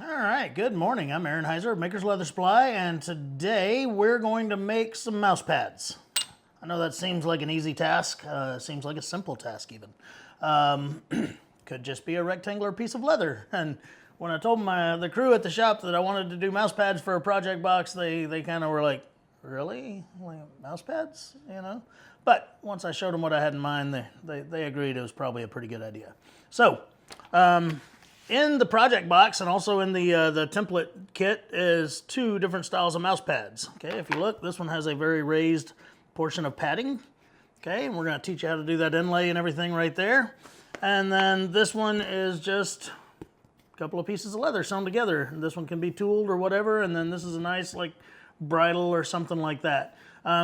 All right, good morning. I'm Aaron Heiser of Maker's Leather Supply, and today we're going to make some mouse pads. I know that seems like an easy task, seems like a simple task even. Could just be a rectangular piece of leather. And when I told the crew at the shop that I wanted to do mouse pads for a project box, they kind of were like, really? Like, mouse pads? You know? But once I showed them what I had in mind, they agreed it was probably a pretty good idea. So, in the project box and also in the template kit is two different styles of mouse pads. Okay, if you look, this one has a very raised portion of padding. Okay, and we're going to teach you how to do that inlay and everything right there. And then this one is just a couple of pieces of leather sewn together. And this one can be tooled or whatever, and then this is a nice like bridle or something like that.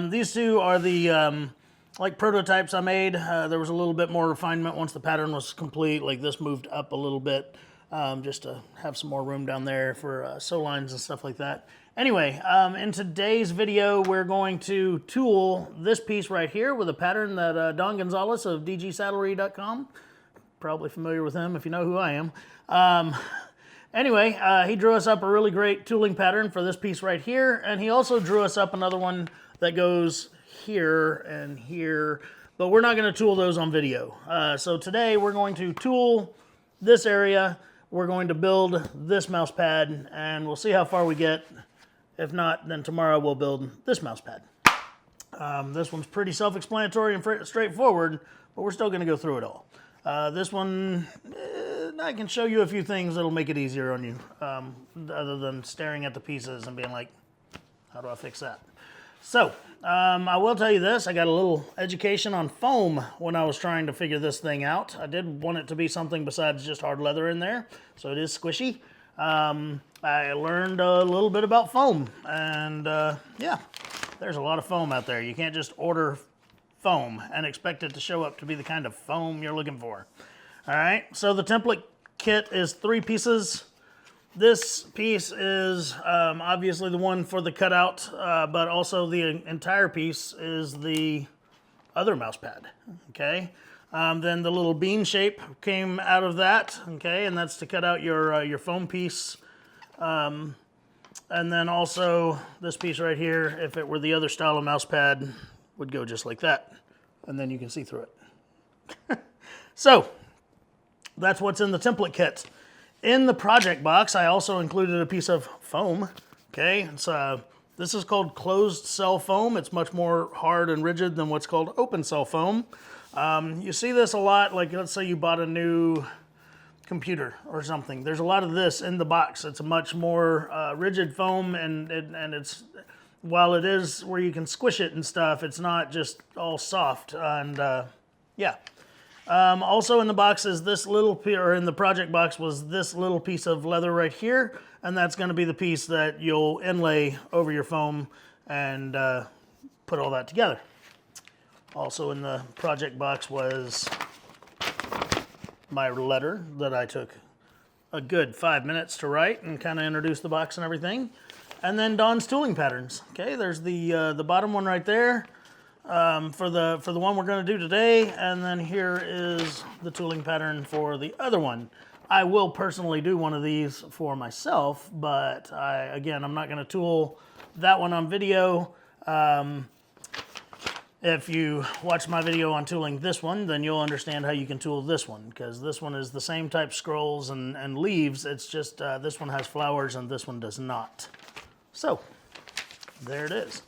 These two are the like prototypes I made. There was a little bit more refinement once the pattern was complete. Like this moved up a little bit just to have some more room down there for sew lines and stuff like that. Anyway, in today's video, we're going to tool this piece right here with a pattern that Don Gonzalez of dgsaddlery.com, probably familiar with him if you know who I am. Anyway, he drew us up a really great tooling pattern for this piece right here, and he also drew us up another one that goes here and here, but we're not going to tool those on video. So today we're going to tool this area, we're going to build this mouse pad, and we'll see how far we get. If not, then tomorrow we'll build this mouse pad. This one's pretty self-explanatory and straightforward, but we're still going to go through it all. This one, I can show you a few things that'll make it easier on you, other than staring at the pieces and being like, how do I fix that? So, I will tell you this, I got a little education on foam when I was trying to figure this thing out. I did want it to be something besides just hard leather in there, so it is squishy. I learned a little bit about foam, and yeah, there's a lot of foam out there. You can't just order foam and expect it to show up to be the kind of foam you're looking for. All right, so the template kit is 3 pieces. This piece is obviously the one for the cutout, but also the entire piece is the other mouse pad, okay? Then the little bean shape came out of that, okay, and that's to cut out your foam piece. And then also this piece right here, if it were the other style of mouse pad, would go just like that, and then you can see through it. So that's what's in the template kit. In the project box, I also included a piece of foam, okay? This is called closed cell foam. It's much more hard and rigid than what's called open cell foam. You see this a lot, like let's say you bought a new computer or something. There's a lot of this in the box. It's a much more rigid foam, and it's, while it is where you can squish it and stuff, it's not just all soft, and yeah. Also in the box is this little, or in the project box was this little piece of leather right here, and that's going to be the piece that you'll inlay over your foam and put all that together. Also in the project box was my letter that I took a good 5 minutes to write and kind of introduce the box and everything. And then Don's tooling patterns. Okay, there's the bottom one right there. For the one we're going to do today, and then here is the tooling pattern for the other one. I will personally do one of these for myself, but again, I'm not going to tool that one on video. If you watch my video on tooling this one, then you'll understand how you can tool this one, because this one is the same type scrolls and leaves. It's just this one has flowers and this one does not. So there it is.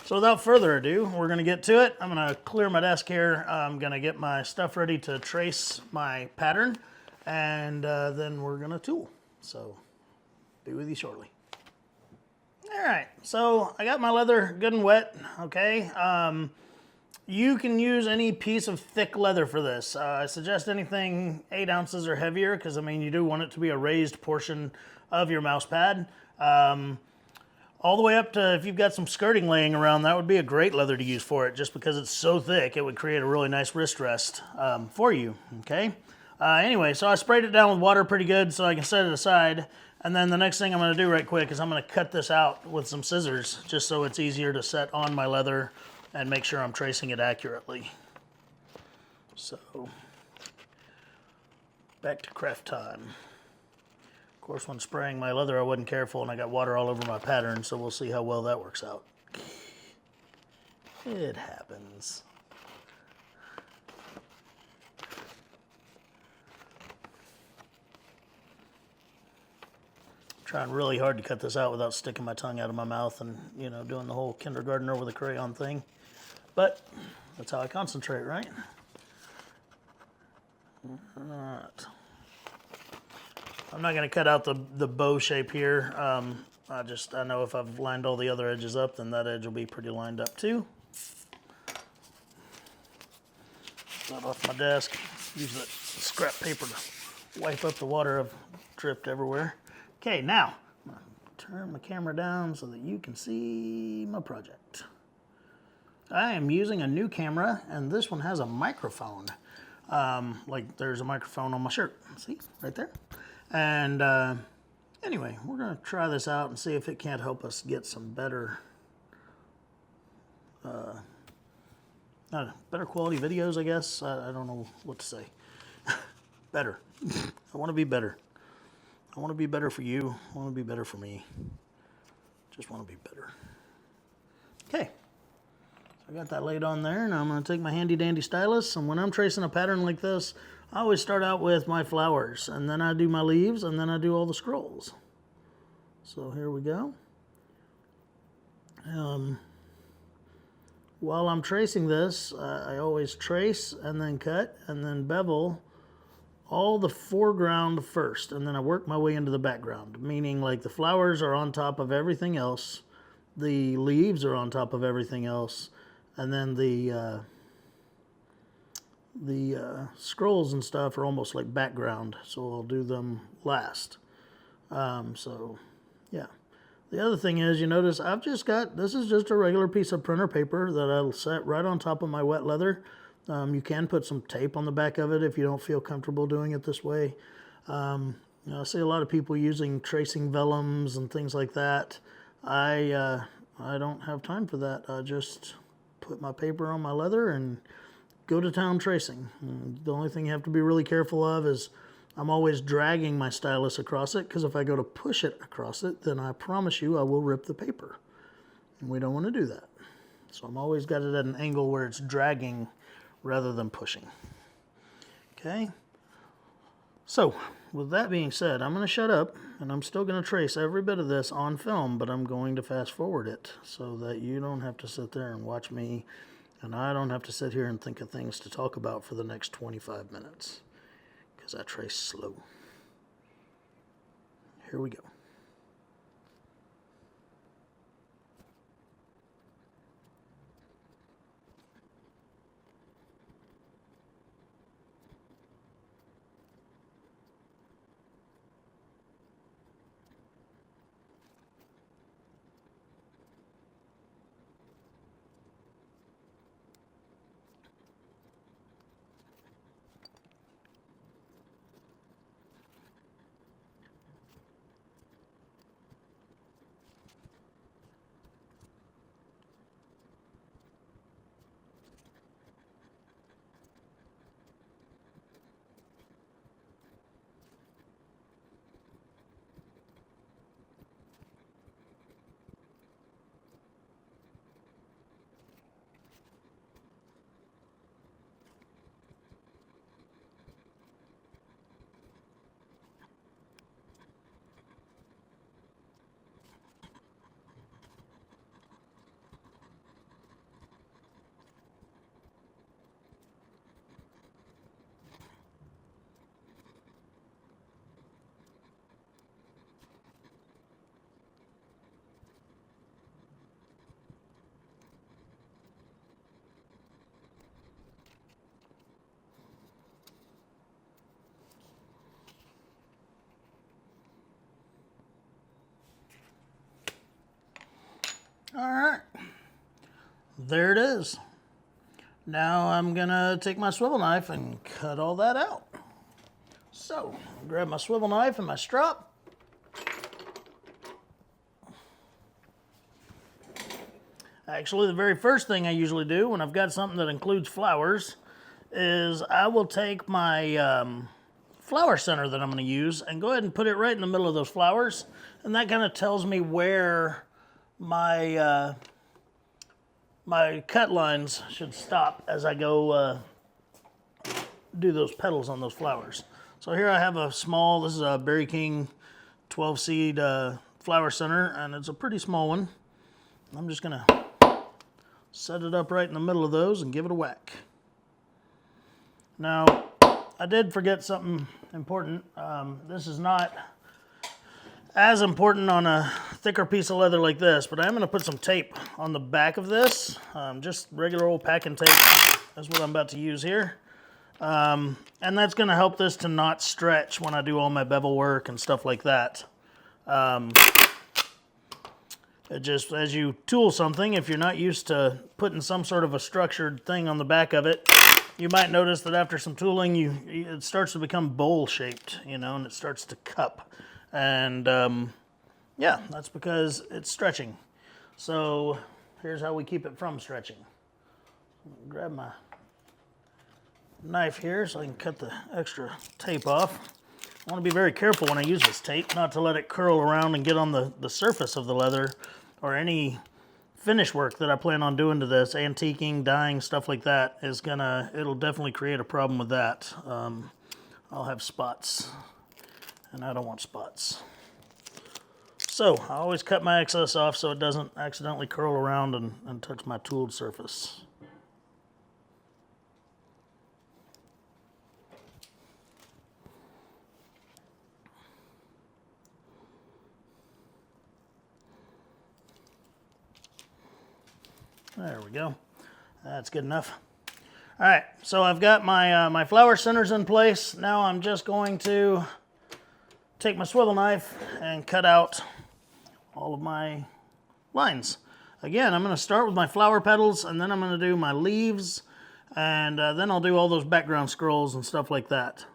So without further ado, we're going to get to it. I'm going to clear my desk here. I'm going to get my stuff ready to trace my pattern, and then we're going to tool. So be with you shortly. All right, so I got my leather good and wet, okay? You can use any piece of thick leather for this. I suggest anything 8 ounces or heavier, because I mean you do want it to be a raised portion of your mouse pad. All the way up to, if you've got some skirting laying around, that would be a great leather to use for it. Just because it's so thick, it would create a really nice wrist rest for you, okay? Anyway, so I sprayed it down with water pretty good so I can set it aside. And then the next thing I'm going to do right quick is I'm going to cut this out with some scissors, just so it's easier to set on my leather and make sure I'm tracing it accurately. So, back to craft time. Of course, when spraying my leather, I wasn't careful and I got water all over my pattern, so we'll see how well that works out. It happens. Trying really hard to cut this out without sticking my tongue out of my mouth and, you know, doing the whole kindergartner with a crayon thing. But that's how I concentrate, right? All right. I'm not going to cut out the bow shape here. I know if I've lined all the other edges up, then that edge will be pretty lined up too. Get that off my desk. Use that scrap paper to wipe up the water I've dripped everywhere. Okay, now I'm going to turn my camera down so that you can see my project. I am using a new camera, and this one has a microphone. Like there's a microphone on my shirt. See, right there. And anyway, we're going to try this out and see if it can't help us get some better better quality videos, I guess. I don't know what to say. Better. I want to be better. I want to be better for you. I want to be better for me. Just want to be better. Okay. So I got that laid on there, and I'm going to take my handy dandy stylus, and when I'm tracing a pattern like this, I always start out with my flowers, and then I do my leaves, and then I do all the scrolls. So here we go. While I'm tracing this, I always trace and then cut and then bevel all the foreground first, and then I work my way into the background, meaning like the flowers are on top of everything else, the leaves are on top of everything else, and then the scrolls and stuff are almost like background, so I'll do them last. So yeah. The other thing is, you notice I've just got, this is just a regular piece of printer paper that I'll set right on top of my wet leather. You can put some tape on the back of it if you don't feel comfortable doing it this way. You know, I see a lot of people using tracing vellums and things like that. I don't have time for that. I just put my paper on my leather and go to town tracing. And the only thing you have to be really careful of is I'm always dragging my stylus across it, because if I go to push it across it, then I promise you I will rip the paper. And we don't want to do that. So I'm always got it at an angle where it's dragging rather than pushing. Okay. So with that being said, I'm going to shut up, and I'm still going to trace every bit of this on film, but I'm going to fast forward it so that you don't have to sit there and watch me, and I don't have to sit here and think of things to talk about for the next 25 minutes. Because I trace slow. Here we go. All right, there it is. Now I'm gonna take my swivel knife and cut all that out. So, I'll grab my swivel knife and my strop. Actually, the very first thing I usually do when I've got something that includes flowers is I will take my flower center that I'm going to use and go ahead and put it right in the middle of those flowers. And that kind of tells me where my my cut lines should stop as I go do those petals on those flowers. So here I have a small, this is a Berry King 12 seed flower center, and it's a pretty small one. I'm just going to set it up right in the middle of those and give it a whack. Now, I did forget something important. This is not as important on a thicker piece of leather like this, but I'm going to put some tape on the back of this. Just regular old packing tape. That's what I'm about to use here. And that's going to help this to not stretch when I do all my bevel work and stuff like that. It just, as you tool something, if you're not used to putting some sort of a structured thing on the back of it, you might notice that after some tooling, it starts to become bowl-shaped, you know, and it starts to cup. And yeah, that's because it's stretching. So here's how we keep it from stretching. Grab my knife here so I can cut the extra tape off. I want to be very careful when I use this tape, not to let it curl around and get on the surface of the leather or any finish work that I plan on doing to this, antiquing, dyeing, stuff like that, it'll definitely create a problem with that. I'll have spots, and I don't want spots. So I always cut my excess off so it doesn't accidentally curl around and touch my tooled surface. There we go. That's good enough. All right, so I've got my my flower centers in place. Now I'm just going to take my swivel knife and cut out all of my lines. Again, I'm going to start with my flower petals, and then I'm going to do my leaves, and then I'll do all those background scrolls and stuff like that.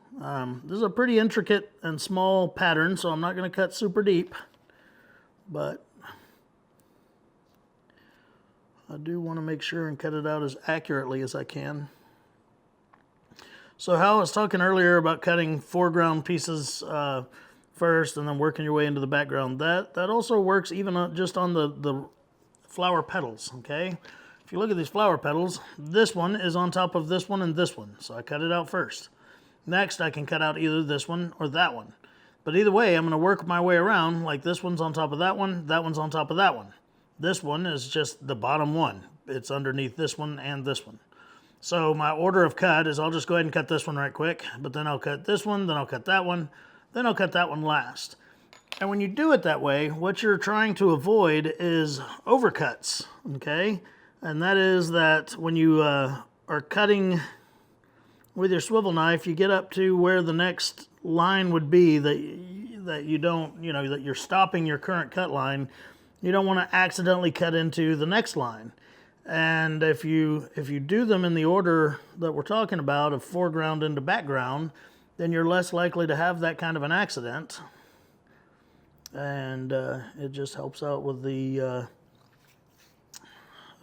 This is a pretty intricate and small pattern, so I'm not going to cut super deep, but I do want to make sure and cut it out as accurately as I can. So how I was talking earlier about cutting foreground pieces first and then working your way into the background, that also works even just on the flower petals, okay? If you look at these flower petals, this one is on top of this one and this one, so I cut it out first. Next, I can cut out either this one or that one. But either way, I'm going to work my way around, like this one's on top of that one's on top of that one. This one is just the bottom one. It's underneath this one and this one. So my order of cut is I'll just go ahead and cut this one right quick, but then I'll cut this one, then I'll cut that one, then I'll cut that one last. And when you do it that way, what you're trying to avoid is overcuts, okay? And that is that when you are cutting with your swivel knife, you get up to where the next line would be that you don't, you know, that you're stopping your current cut line. You don't want to accidentally cut into the next line. And if you do them in the order that we're talking about, of foreground into background, then you're less likely to have that kind of an accident. And it just helps out with the,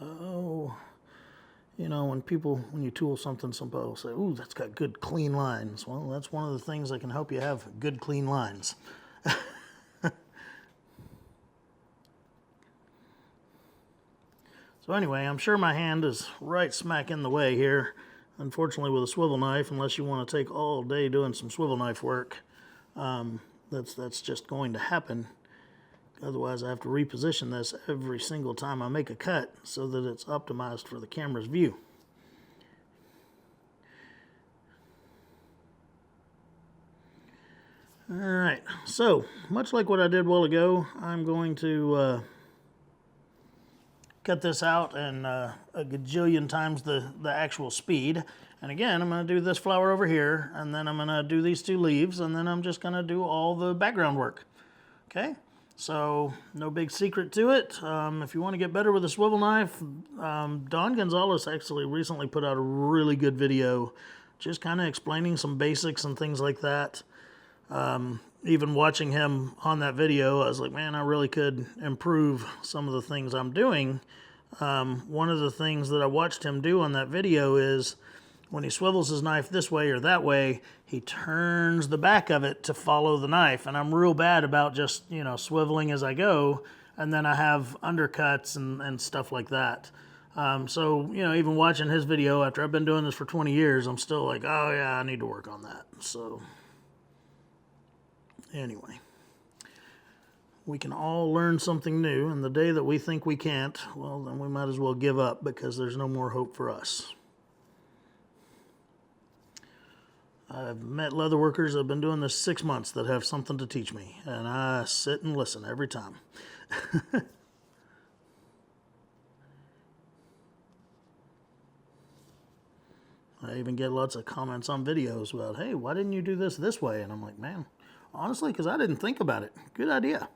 you know, when you tool something, some people say, ooh, that's got good clean lines. Well, that's one of the things that can help you have good clean lines. So anyway, I'm sure my hand is right smack in the way here. Unfortunately, with a swivel knife, unless you want to take all day doing some swivel knife work, that's just going to happen. Otherwise, I have to reposition this every single time I make a cut so that it's optimized for the camera's view. All right, so much like what I did a while ago, I'm going to cut this out in a gajillion times the actual speed. And again, I'm going to do this flower over here, and then I'm going to do these two leaves, and then I'm just going to do all the background work. Okay, so no big secret to it. If you want to get better with a swivel knife, Don Gonzalez actually recently put out a really good video just kind of explaining some basics and things like that. Even watching him on that video, I was like, man, I really could improve some of the things I'm doing. One of the things that I watched him do on that video is when he swivels his knife this way or that way, he turns the back of it to follow the knife. And I'm real bad about just, you know, swiveling as I go. And then I have undercuts and stuff like that. So, you know, even watching his video after I've been doing this for 20 years, I'm still like, oh yeah, I need to work on that. So anyway, we can all learn something new. And the day that we think we can't, well, then we might as well give up because there's no more hope for us. I've met leather workers that have been doing this 6 months that have something to teach me, and I sit and listen every time. I even get lots of comments on videos about, hey, why didn't you do this way? And I'm like, man, honestly, because I didn't think about it. Good idea.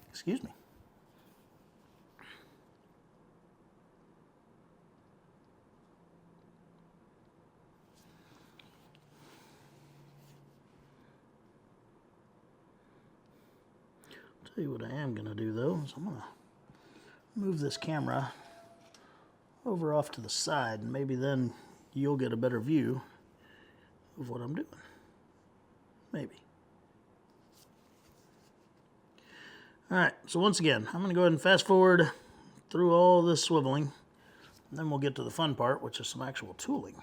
Excuse me. Tell you what I am going to do, though, is I'm going to move this camera over off to the side, and maybe then you'll get a better view of what I'm doing. Maybe. All right, so once again, I'm going to go ahead and fast forward through all this swiveling, and then we'll get to the fun part, which is some actual tooling.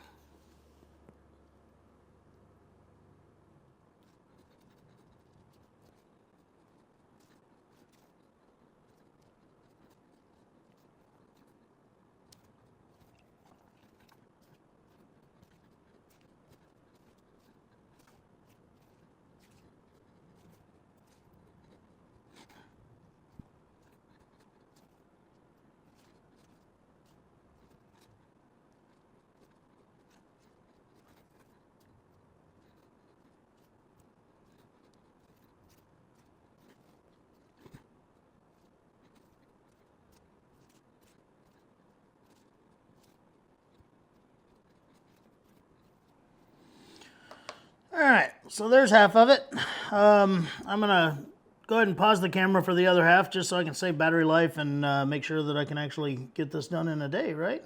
All right, so there's half of it. I'm going to go ahead and pause the camera for the other half just so I can save battery life and make sure that I can actually get this done in a day, right?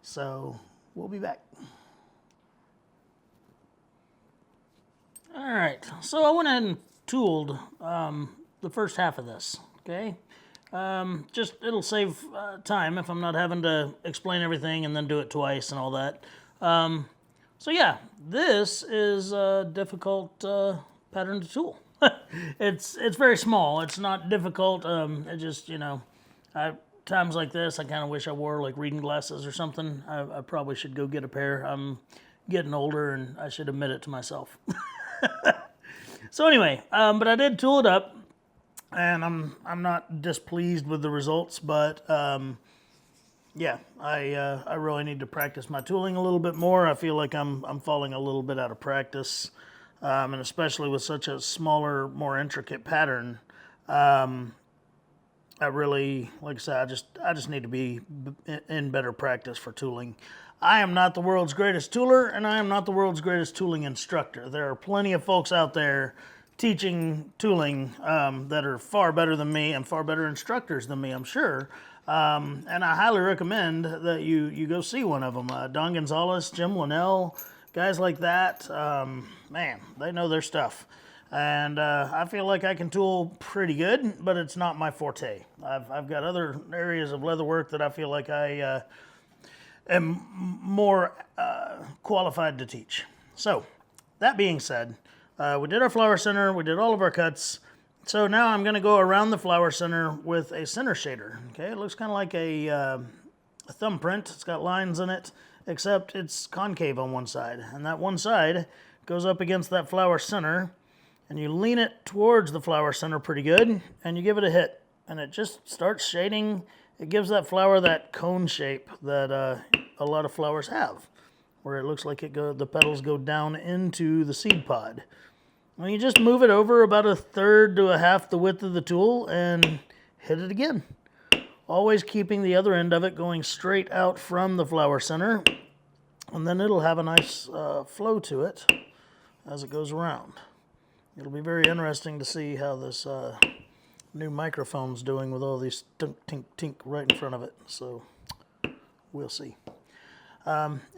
So we'll be back. All right, so I went ahead and tooled the first half of this, okay? Just, it'll save time if I'm not having to explain everything and then do it twice and all that. So yeah, this is a difficult pattern to tool. It's very small. It's not difficult. It just, you know, times like this, I kind of wish I wore like reading glasses or something. I probably should go get a pair. I'm getting older and I should admit it to myself. So anyway, but I did tool it up, and I'm not displeased with the results, but yeah, I really need to practice my tooling a little bit more. I feel like I'm falling a little bit out of practice, and especially with such a smaller, more intricate pattern. I really, like I said, I just need to be in better practice for tooling. I am not the world's greatest tooler, and I am not the world's greatest tooling instructor. There are plenty of folks out there teaching tooling that are far better than me and far better instructors than me, I'm sure. And I highly recommend that you go see one of them. Don Gonzalez, Jim Linnell, guys like that, man, they know their stuff. And I feel like I can tool pretty good, but it's not my forte. I've got other areas of leather work that I feel like I am more qualified to teach. So, that being said, we did our flower center, we did all of our cuts. So now I'm going to go around the flower center with a center shader. Okay, it looks kind of like a thumbprint. It's got lines in it, except it's concave on one side. And that one side goes up against that flower center, and you lean it towards the flower center pretty good, and you give it a hit. And it just starts shading. It gives that flower that cone shape that a lot of flowers have, where it looks like the petals go down into the seed pod. And you just move it over about 1/3 to 1/2 the width of the tool and hit it again. Always keeping the other end of it going straight out from the flower center. And then it'll have a nice flow to it as it goes around. It'll be very interesting to see how this new microphone's doing with all these tink, tink, tink right in front of it. So we'll see.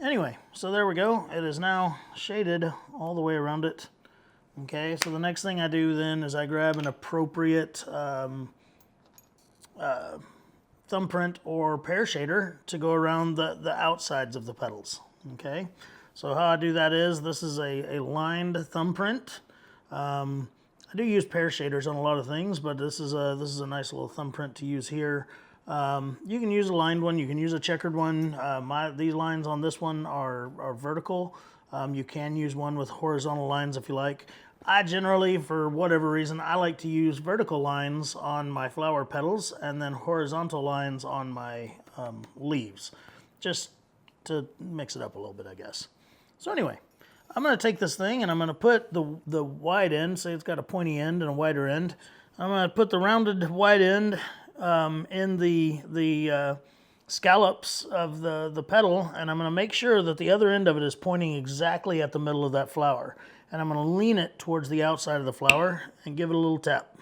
Anyway, so there we go. It is now shaded all the way around it. Okay, so the next thing I do then is I grab an appropriate thumbprint or pear shader to go around the outsides of the petals. Okay, so how I do that is this is a lined thumbprint. I do use pear shaders on a lot of things, but this is a nice little thumbprint to use here. You can use a lined one, you can use a checkered one. These lines on this one are vertical. You can use one with horizontal lines if you like. I generally, for whatever reason, I like to use vertical lines on my flower petals and then horizontal lines on my leaves, just to mix it up a little bit, I guess. So anyway, I'm going to take this thing and I'm going to put the wide end, say it's got a pointy end and a wider end. I'm going to put the rounded wide end in the scallops of the petal, and I'm going to make sure that the other end of it is pointing exactly at the middle of that flower. And I'm going to lean it towards the outside of the flower and give it a little tap.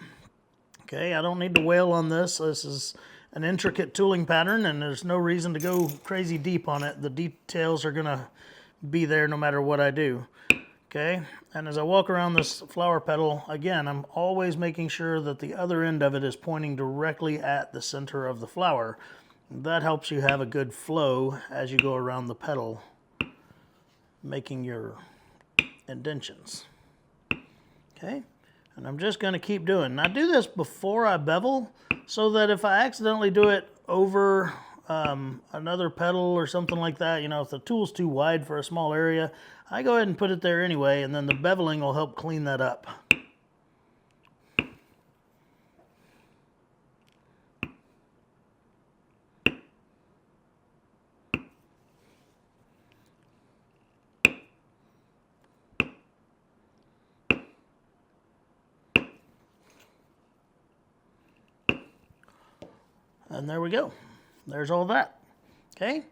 Okay, I don't need to wail on this. This is an intricate tooling pattern, and there's no reason to go crazy deep on it. The details are going to be there no matter what I do. Okay, and as I walk around this flower petal, again, I'm always making sure that the other end of it is pointing directly at the center of the flower. That helps you have a good flow as you go around the petal, making your indentions. Okay, and I'm just going to keep doing. And I do this before I bevel, so that if I accidentally do it over another petal or something like that, you know, if the tool's too wide for a small area, I go ahead and put it there anyway, and then the beveling will help clean that up. And there we go. There's all that. Okay.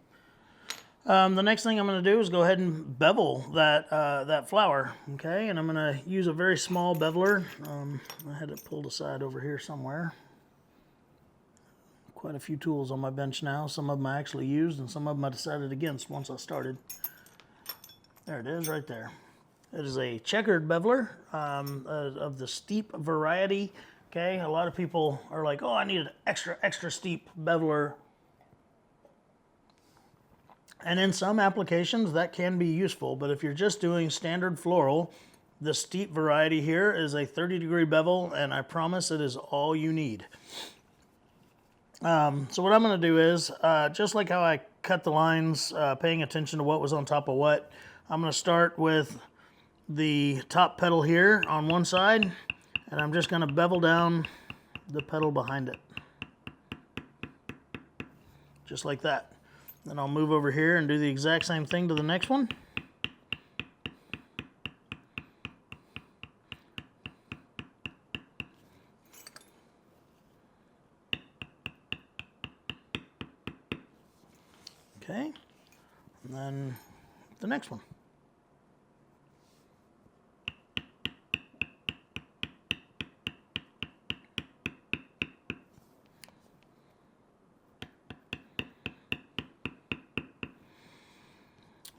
The next thing I'm going to do is go ahead and bevel that flower. Okay, and I'm going to use a very small beveler. I had it pulled aside over here somewhere. Quite a few tools on my bench now. Some of them I actually used, and some of them I decided against once I started. There it is, right there. It is a checkered beveler of the steep variety. Okay, a lot of people are like, oh, I need an extra steep beveler. And in some applications that can be useful, but if you're just doing standard floral, the steep variety here is a 30-degree bevel, and I promise it is all you need. So what I'm going to do is, just like how I cut the lines, paying attention to what was on top of what, I'm going to start with the top petal here on one side, and I'm just going to bevel down the petal behind it. Just like that. Then I'll move over here and do the exact same thing to the next one. Okay, and then the next one.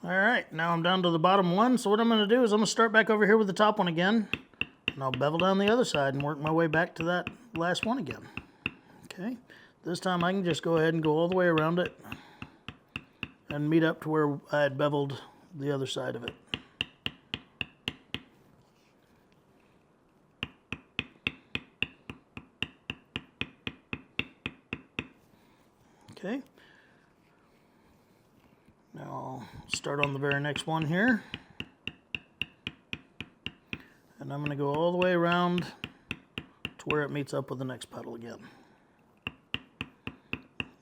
All right, now I'm down to the bottom one, so what I'm going to do is I'm going to start back over here with the top one again, and I'll bevel down the other side and work my way back to that last one again. Okay, this time I can just go ahead and go all the way around it and meet up to where I had beveled the other side of it. Okay. Now I'll start on the very next one here. And I'm going to go all the way around to where it meets up with the next petal again.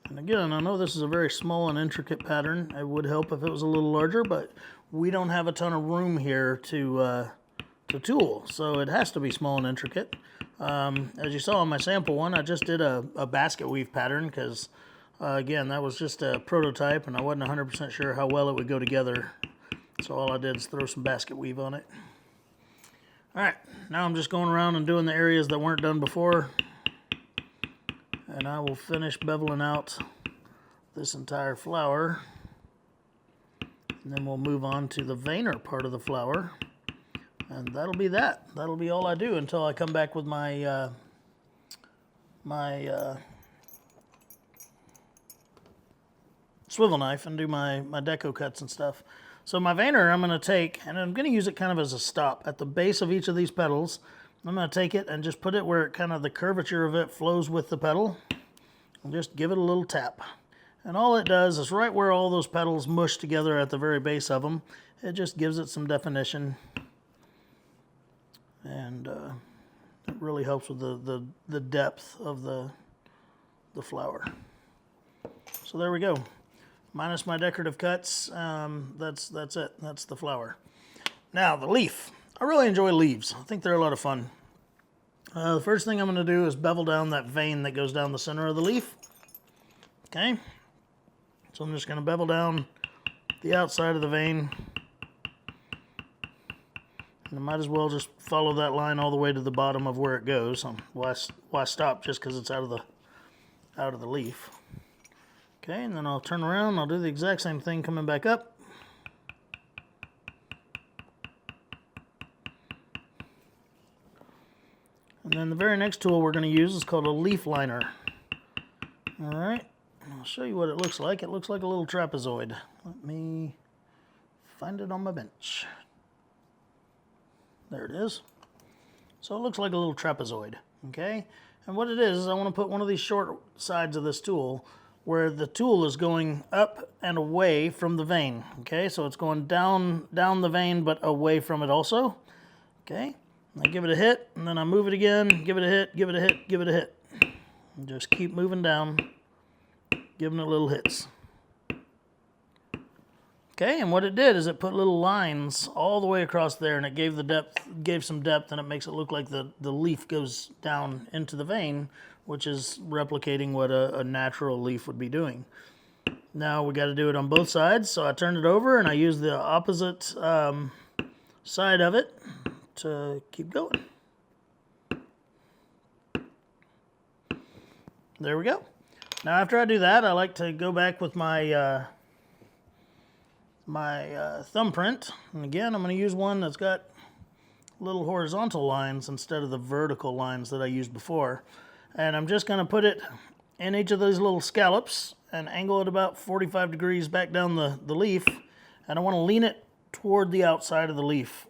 And again, I know this is a very small and intricate pattern. It would help if it was a little larger, but we don't have a ton of room here to tool, so it has to be small and intricate. As you saw on my sample one, I just did a basket weave pattern because again, that was just a prototype and I wasn't 100% sure how well it would go together. So all I did is throw some basket weave on it. All right, now I'm just going around and doing the areas that weren't done before. And I will finish beveling out this entire flower. And then we'll move on to the veiner part of the flower. And that'll be that. That'll be all I do until I come back with my swivel knife and do my deco cuts and stuff. So my veiner I'm going to take, and I'm going to use it kind of as a stop at the base of each of these petals. I'm going to take it and just put it where it kind of the curvature of it flows with the petal. And just give it a little tap. And all it does is right where all those petals mush together at the very base of them, it just gives it some definition. And it really helps with the depth of the flower. So there we go. Minus my decorative cuts, that's it. That's the flower. Now the leaf. I really enjoy leaves. I think they're a lot of fun. The first thing I'm going to do is bevel down that vein that goes down the center of the leaf. Okay. So I'm just going to bevel down the outside of the vein. And I might as well just follow that line all the way to the bottom of where it goes. Why stop just because it's out of the leaf. Okay, and then I'll turn around. I'll do the exact same thing coming back up. And then the very next tool we're going to use is called a leaf liner. All right, I'll show you what it looks like. It looks like a little trapezoid. Let me find it on my bench. There it is. So it looks like a little trapezoid, okay? And what it is I want to put one of these short sides of this tool where the tool is going up and away from the vein, okay? So it's going down the vein but away from it also, okay? I give it a hit, and then I move it again, give it a hit, give it a hit, give it a hit. And just keep moving down, giving it little hits. Okay, and what it did is it put little lines all the way across there, and it gave the depth, gave some depth, and it makes it look like the leaf goes down into the vein, which is replicating what a natural leaf would be doing. Now we got to do it on both sides, so I turned it over and I used the opposite side of it to keep going. There we go. Now after I do that, I like to go back with my thumbprint, and again I'm going to use one that's got little horizontal lines instead of the vertical lines that I used before, and I'm just going to put it in each of those little scallops and angle it about 45 degrees back down the leaf, and I want to lean it toward the outside of the leaf.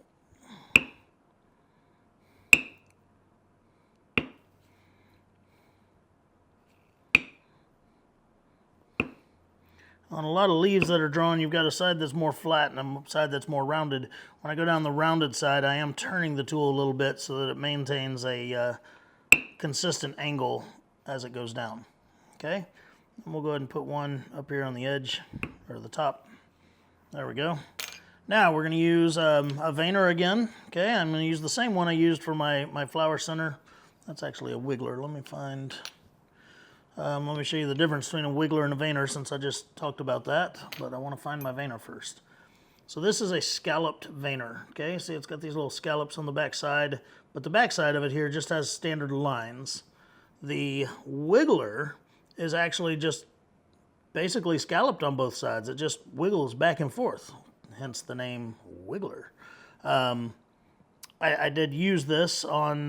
On a lot of leaves that are drawn, you've got a side that's more flat and a side that's more rounded. When I go down the rounded side, I am turning the tool a little bit so that it maintains a consistent angle as it goes down. Okay, and we'll go ahead and put one up here on the edge, or the top. There we go. Now we're going to use a veiner again. Okay, I'm going to use the same one I used for my flower center. That's actually a wiggler. Let me find... let me show you the difference between a wiggler and a veiner since I just talked about that, but I want to find my veiner first. So this is a scalloped veiner, okay? See, it's got these little scallops on the back side, but the back side of it here just has standard lines. The wiggler is actually just basically scalloped on both sides. It just wiggles back and forth, hence the name wiggler. I did use this on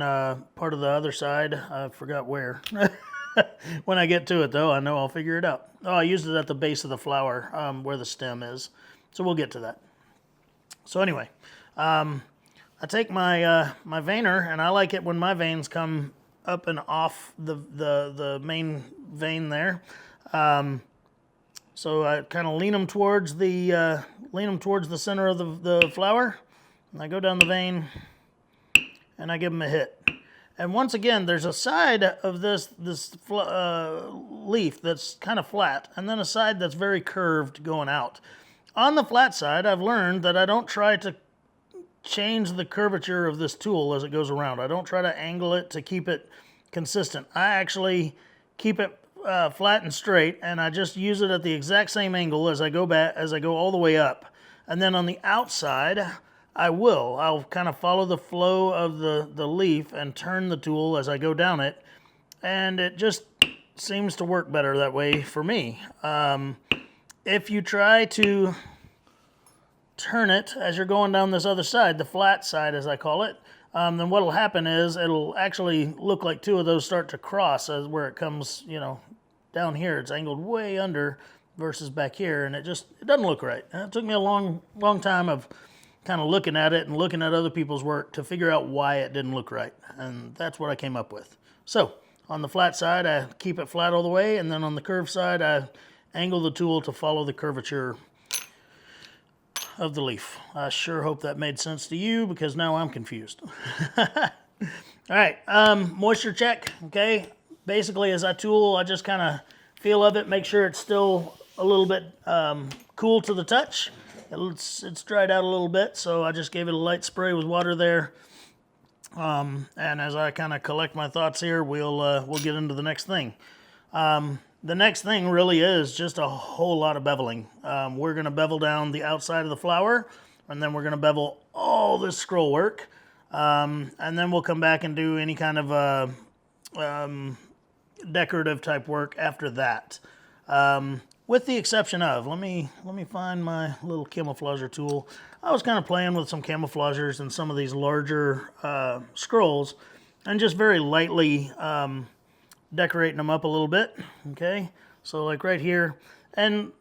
part of the other side. I forgot where. When I get to it, though, I know I'll figure it out. Oh, I used it at the base of the flower where the stem is. So we'll get to that. So anyway, I take my my veiner, and I like it when my veins come up and off the main vein there. So I kind of lean them towards the center of the flower, and I go down the vein, and I give them a hit. And once again, there's a side of this leaf that's kind of flat, and then a side that's very curved going out. On the flat side, I've learned that I don't try to change the curvature of this tool as it goes around. I don't try to angle it to keep it consistent. I actually keep it flat and straight, and I just use it at the exact same angle as I go back, as I go all the way up. And then on the outside, I'll kind of follow the flow of the leaf and turn the tool as I go down it, and it just seems to work better that way for me. If you try to turn it as you're going down this other side, the flat side as I call it, then what'll happen is it'll actually look like two of those start to cross as where it comes, you know, down here. It's angled way under versus back here, and it doesn't look right. And it took me a long time of kind of looking at it and looking at other people's work to figure out why it didn't look right. And that's what I came up with. So on the flat side, I keep it flat all the way, and then on the curved side, I angle the tool to follow the curvature of the leaf. I sure hope that made sense to you, because now I'm confused. All right, moisture check, okay? Basically, as I tool, I just kind of feel of it, make sure it's still a little bit cool to the touch. It's dried out a little bit, so I just gave it a light spray with water there. And as I kind of collect my thoughts here, we'll get into the next thing. The next thing really is just a whole lot of beveling. We're going to bevel down the outside of the flower, and then we're going to bevel all this scroll work. And then we'll come back and do any kind of decorative type work after that. With the exception of, let me find my little camouflager tool. I was kind of playing with some camouflagers and some of these larger scrolls, and just very lightly decorating them up a little bit, okay? So like right here. And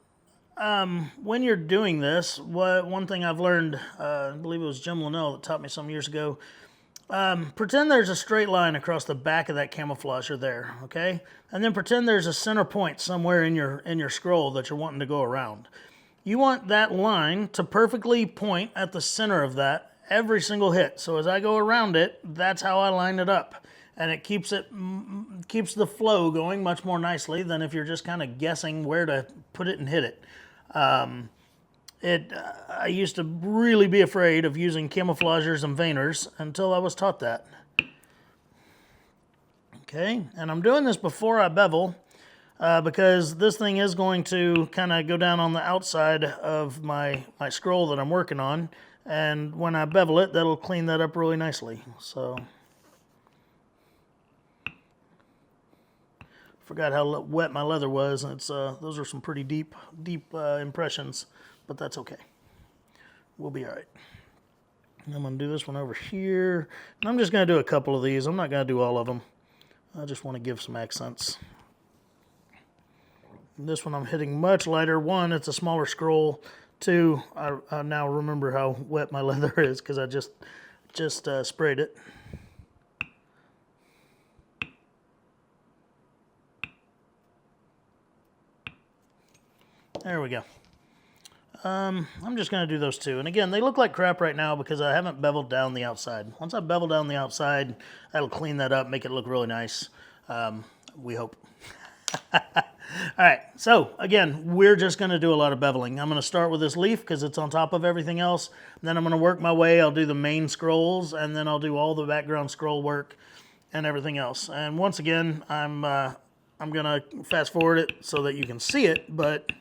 when you're doing this, one thing I've learned, I believe it was Jim Linnell that taught me some years ago, pretend there's a straight line across the back of that camouflager there, okay? And then pretend there's a center point somewhere in your scroll that you're wanting to go around. You want that line to perfectly point at the center of that every single hit. So as I go around it, that's how I line it up. And it keeps the flow going much more nicely than if you're just kind of guessing where to put it and hit it. I used to really be afraid of using camouflagers and veiners until I was taught that. Okay, and I'm doing this before I bevel because this thing is going to kind of go down on the outside of my scroll that I'm working on. And when I bevel it, that'll clean that up really nicely. So, forgot how wet my leather was. And it's those are some pretty deep impressions, but that's okay. We'll be all right. I'm going to do this one over here. And I'm just going to do a couple of these. I'm not going to do all of them. I just want to give some accents. And this one I'm hitting much lighter. One, it's a smaller scroll. Two, I now remember how wet my leather is because I just sprayed it. There we go. I'm just going to do those two. And again, they look like crap right now because I haven't beveled down the outside. Once I bevel down the outside, that'll clean that up, make it look really nice. We hope. All right, so again, we're just going to do a lot of beveling. I'm going to start with this leaf because it's on top of everything else. Then I'm going to work my way. I'll do the main scrolls, and then I'll do all the background scroll work and everything else. And once again, I'm going to fast forward it so that you can see it, but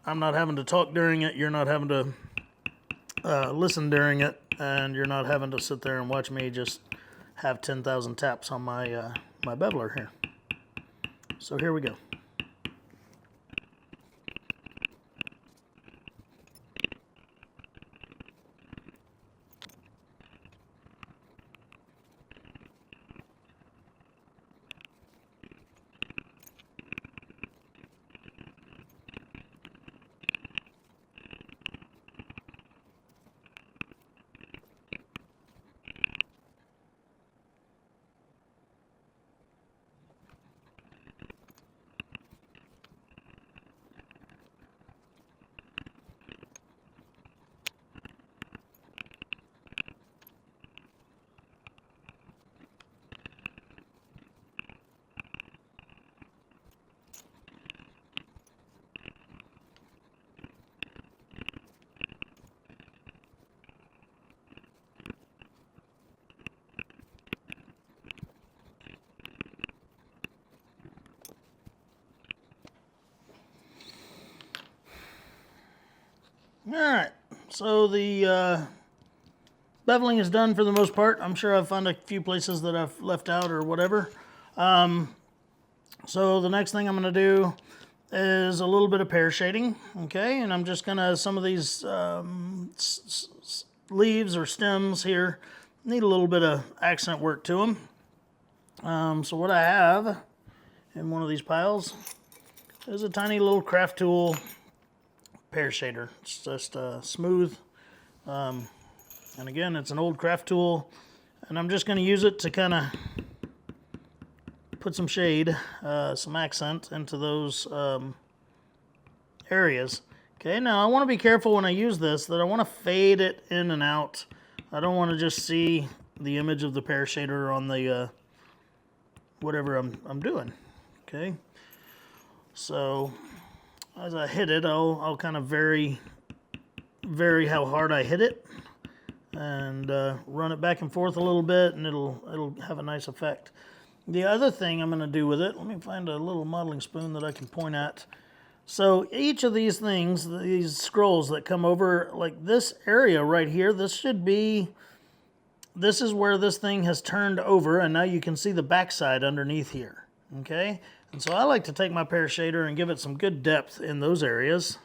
I'm not having to talk during it. You're not having to listen during it, and you're not having to sit there and watch me just have 10,000 taps on my my beveler here. So here we go. All right, so the beveling is done for the most part. I'm sure I've found a few places that I've left out or whatever. So the next thing I'm going to do is a little bit of pear shading, okay? And I'm just gonna, some of these leaves or stems here need a little bit of accent work to them. So what I have in one of these piles is a tiny little craft tool pear shader. It's just smooth. And again, it's an old craft tool, and I'm just gonna use it to kind of put some shade, some accent into those areas. Okay, now I want to be careful when I use this that I want to fade it in and out. I don't want to just see the image of the pear shader on the whatever I'm doing. Okay, so as I hit it, I'll kind of vary how hard I hit it, and run it back and forth a little bit, and it'll have a nice effect. The other thing I'm going to do with it, let me find a little modeling spoon that I can point at. So each of these things, these scrolls that come over, like this area right here, this is where this thing has turned over, and now you can see the backside underneath here, okay? And so I like to take my pear shader and give it some good depth in those areas,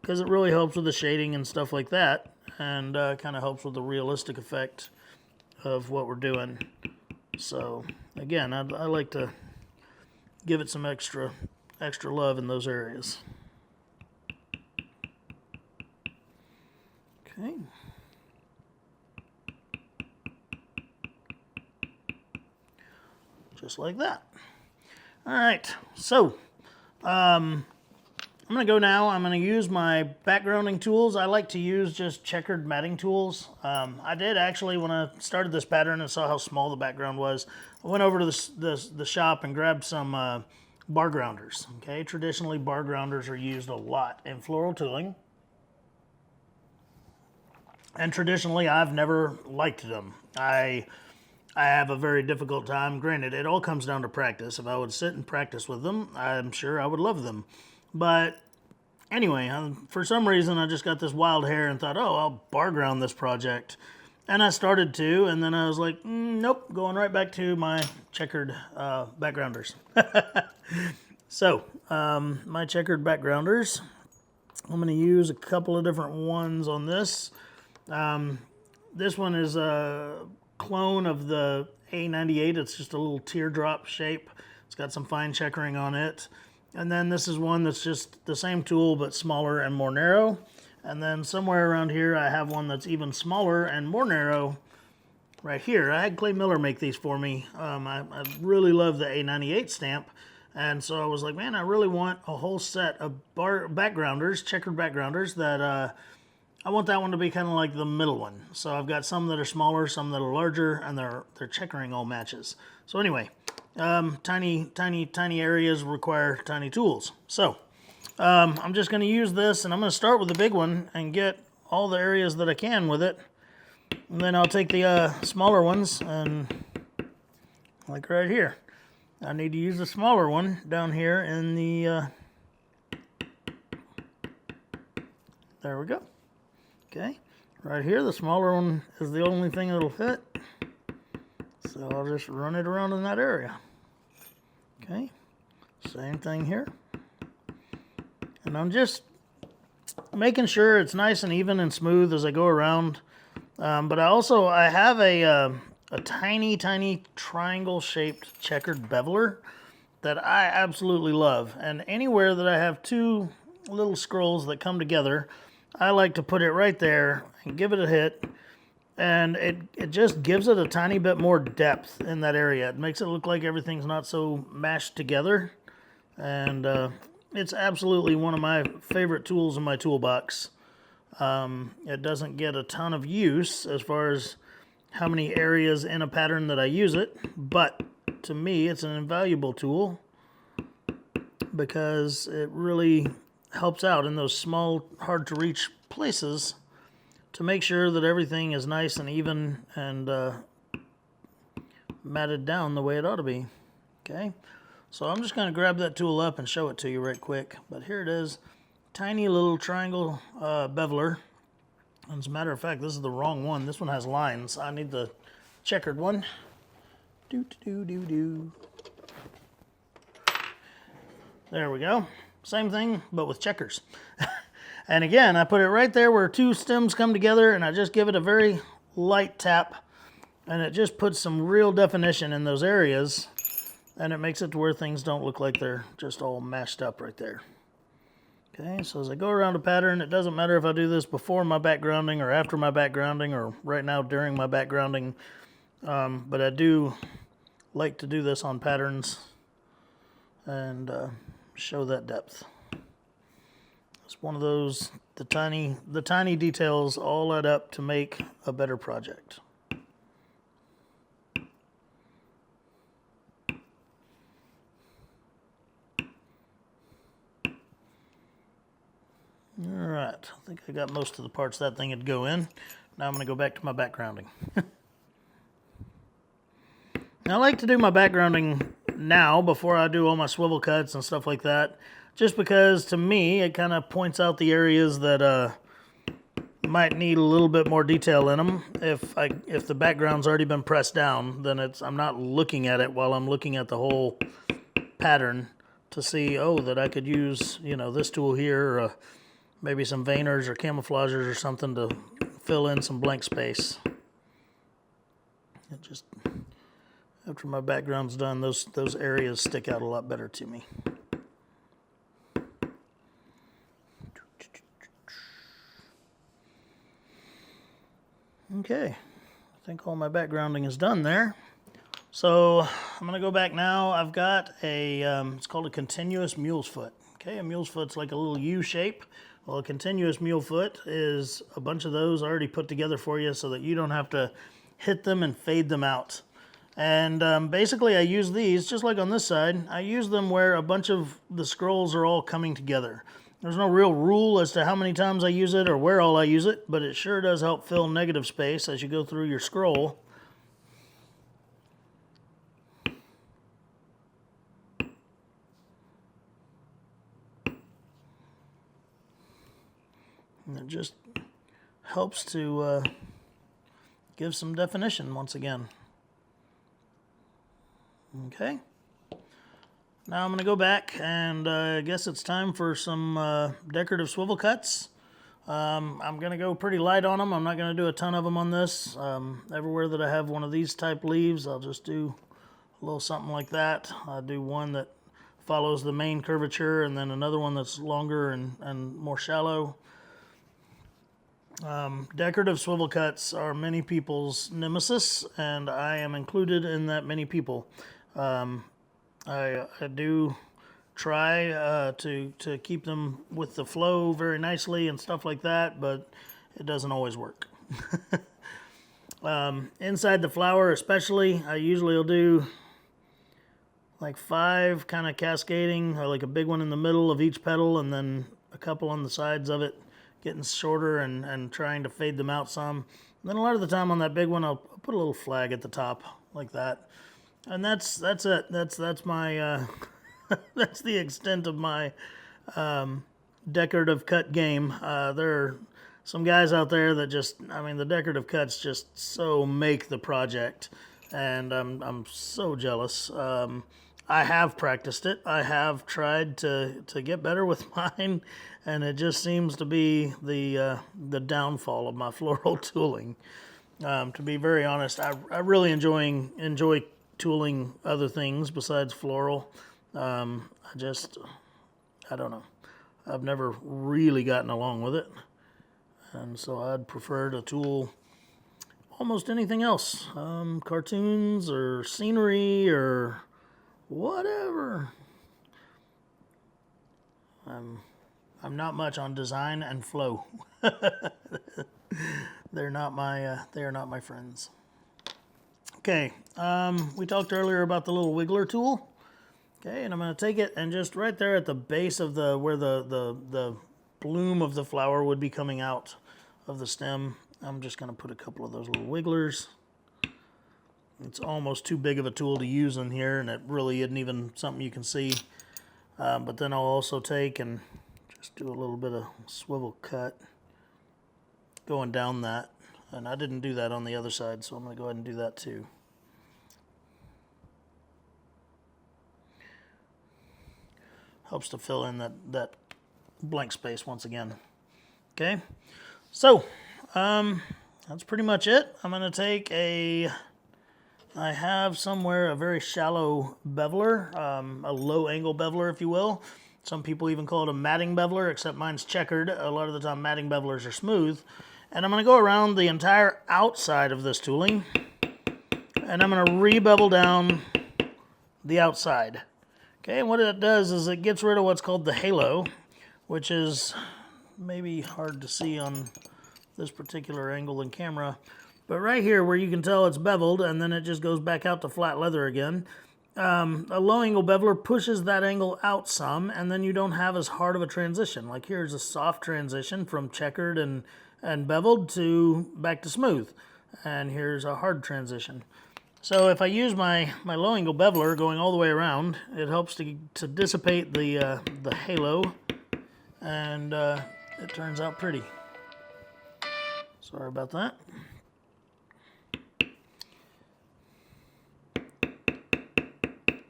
because it really helps with the shading and stuff like that, and kind of helps with the realistic effect of what we're doing. So again, I like to give it some extra love in those areas. Okay. Just like that. All right, so I'm going to go now. I'm going to use my backgrounding tools. I like to use just checkered matting tools. I did actually, when I started this pattern and saw how small the background was, I went over to the shop and grabbed some bar grounders. Okay, traditionally bar grounders are used a lot in floral tooling. And traditionally I've never liked them. I have a very difficult time. Granted, it all comes down to practice. If I would sit and practice with them, I'm sure I would love them. But anyway, for some reason, I just got this wild hair and thought, oh, I'll bar ground this project. And I started to, and then I was like, nope, going right back to my checkered backgrounders. So, my checkered backgrounders, I'm going to use a couple of different ones on this. This one is a clone of the A98. It's just a little teardrop shape. It's got some fine checkering on it. And then this is one that's just the same tool but smaller and more narrow. And then somewhere around here I have one that's even smaller and more narrow right here. I had Clay Miller make these for me. I really love the A98 stamp. And so I was like, man, I really want a whole set of backgrounders, checkered backgrounders, that I want that one to be kind of like the middle one. So I've got some that are smaller, some that are larger, and their checkering all matches. So anyway, tiny areas require tiny tools. So I'm just going to use this, and I'm going to start with the big one and get all the areas that I can with it. And then I'll take the smaller ones, and like right here, I need to use the smaller one down here in the, there we go. Okay, right here, the smaller one is the only thing that'll fit. So I'll just run it around in that area. Okay, same thing here. And I'm just making sure it's nice and even and smooth as I go around. But I have a tiny triangle-shaped checkered beveler that I absolutely love. And anywhere that I have two little scrolls that come together, I like to put it right there and give it a hit. And it just gives it a tiny bit more depth in that area. It makes it look like everything's not so mashed together. And it's absolutely one of my favorite tools in my toolbox. It doesn't get a ton of use as far as how many areas in a pattern that I use it, but to me it's an invaluable tool because it really helps out in those small, hard to reach places to make sure that everything is nice and even and matted down the way it ought to be. Okay, so I'm just going to grab that tool up and show it to you right quick. But here it is, tiny little triangle beveler. And as a matter of fact, this is the wrong one. This one has lines. I need the checkered one. There we go. Same thing, but with checkers. And again, I put it right there where two stems come together, and I just give it a very light tap, and it just puts some real definition in those areas, and it makes it to where things don't look like they're just all mashed up right there. Okay, so as I go around a pattern, it doesn't matter if I do this before my backgrounding or after my backgrounding or right now during my backgrounding, but I do like to do this on patterns and show that depth. It's one of those, the tiny details all add up to make a better project. All right, I think I got most of the parts that thing would go in. Now I'm going to go back to my backgrounding. Now, I like to do my backgrounding now before I do all my swivel cuts and stuff like that, just because to me it kind of points out the areas that might need a little bit more detail in them. If the background's already been pressed down, then I'm not looking at it while I'm looking at the whole pattern to see, oh, that I could use, you know, this tool here, or maybe some veiners or camouflagers or something to fill in some blank space. It just, after my background's done, those areas stick out a lot better to me. Okay, I think all my backgrounding is done there. So I'm going to go back now. I've got a, it's called a continuous mule's foot. Okay, a mule's foot's like a little U shape. Well, a continuous mule foot is a bunch of those already put together for you so that you don't have to hit them and fade them out. And basically I use these, just like on this side, I use them where a bunch of the scrolls are all coming together. There's no real rule as to how many times I use it or where all I use it, but it sure does help fill negative space as you go through your scroll. And it just helps to give some definition once again. Okay. Now I'm going to go back and I guess it's time for some decorative swivel cuts. I'm going to go pretty light on them. I'm not going to do a ton of them on this. Everywhere that I have one of these type leaves, I'll just do a little something like that. I'll do one that follows the main curvature and then another one that's longer and more shallow. Decorative swivel cuts are many people's nemesis, and I am included in that many people. I do try to keep them with the flow very nicely and stuff like that, but it doesn't always work. Inside the flower especially, I usually will do like 5 kind of cascading, or like a big one in the middle of each petal and then a couple on the sides of it, getting shorter and trying to fade them out some. And then a lot of the time on that big one, I'll put a little flag at the top like that. And that's it. That's my that's the extent of my decorative cut game. There are some guys out there that just, I mean, the decorative cuts just so make the project, and I'm so jealous. I have practiced it. I have tried to get better with mine, and it just seems to be the downfall of my floral tooling. To be very honest, I really enjoy tooling other things besides floral. I don't know. I've never really gotten along with it, and so I'd prefer to tool almost anything else, cartoons or scenery or whatever. I'm not much on design and flow. They are not my friends. Okay, we talked earlier about the little wiggler tool. Okay, and I'm going to take it and just right there at the base of where the bloom of the flower would be coming out of the stem, I'm just going to put a couple of those little wigglers. It's almost too big of a tool to use in here, and it really isn't even something you can see. But then I'll also take and just do a little bit of swivel cut going down that. And I didn't do that on the other side, so I'm going to go ahead and do that too. Helps to fill in that blank space once again. Okay, so that's pretty much it. I'm going to take I have somewhere a very shallow beveler, a low angle beveler, if you will. Some people even call it a matting beveler, except mine's checkered. A lot of the time matting bevelers are smooth. And I'm going to go around the entire outside of this tooling, and I'm going to re-bevel down the outside. Okay, and what it does is it gets rid of what's called the halo, which is maybe hard to see on this particular angle in camera. But right here where you can tell it's beveled and then it just goes back out to flat leather again, a low angle beveler pushes that angle out some, and then you don't have as hard of a transition. Like here's a soft transition from checkered and beveled to back to smooth. And here's a hard transition. So if I use my low angle beveler going all the way around, it helps to dissipate the halo, and it turns out pretty. Sorry about that.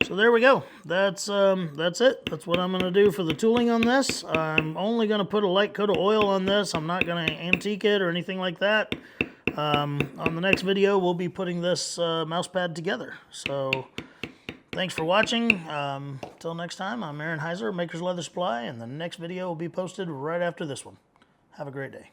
So there we go. That's it. That's what I'm going to do for the tooling on this. I'm only going to put a light coat of oil on this. I'm not going to antique it or anything like that. On the next video, we'll be putting this mouse pad together. So thanks for watching. Until next time, I'm Aaron Heiser, Maker's Leather Supply, and the next video will be posted right after this one. Have a great day.